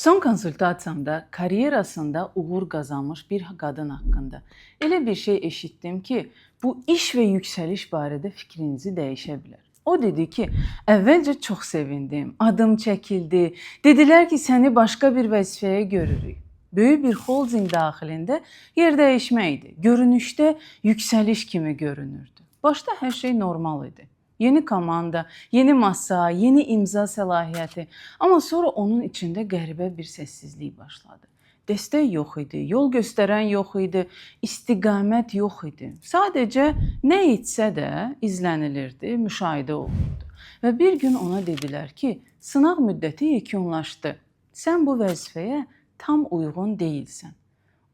Son konsultasiyamda karyerasında uğur qazanmış bir qadın haqqında elə bir şey eşitdim ki, bu iş və yüksəliş barədə fikrinizi dəyişə bilər. O dedi ki, əvvəlcə çox sevindim, adım çəkildi. Dedilər ki, səni başqa bir vəzifəyə görürük. Böyük bir holding daxilində yer dəyişmə idi. Görünüşdə yüksəliş kimi görünürdü. Başda hər şey normal idi. Yeni komanda, yeni masa, yeni imza səlahiyyəti. Amma sonra onun içində qəribə bir səssizlik başladı. Dəstək yox idi, yol göstərən yox idi, istiqamət yox idi. Sadəcə nə etsə də izlənilirdi, müşahidə olunurdu. Və bir gün ona dedilər ki, sınaq müddəti yekunlaşdı. Sən bu vəzifəyə tam uyğun deyilsən.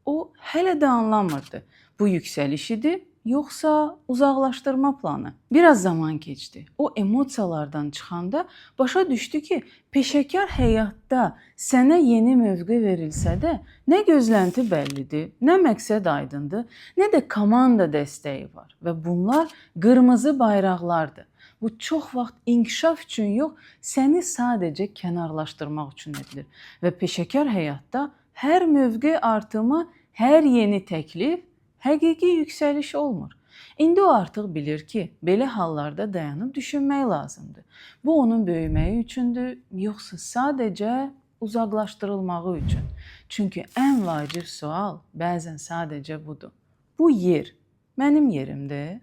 O hələ də anlamırdı. Bu yüksəliş idi, yoxsa uzaqlaşdırma planı. Biraz zaman keçdi. O emosiyalardan çıxanda başa düşdü ki, peşəkar həyatda sənə yeni mövqe verilsə də, nə gözlənti bəllidir, nə məqsəd aydındır, nə də komanda dəstəyi var və bunlar qırmızı bayraqlardır. Bu çox vaxt inkişaf üçün yox, səni sadəcə kənarlaşdırmaq üçün edilir və peşəkar həyatda hər mövqe artımı, hər yeni təklif həqiqi yüksəliş olmur. İndi o artıq bilir ki, belə hallarda dayanıb düşünmək lazımdır. Bu onun böyüməyi üçündür, yoxsa sadəcə uzaqlaşdırılmağı üçün. Çünki ən vacib sual bəzən sadəcə budur. Bu yer mənim yerimdir?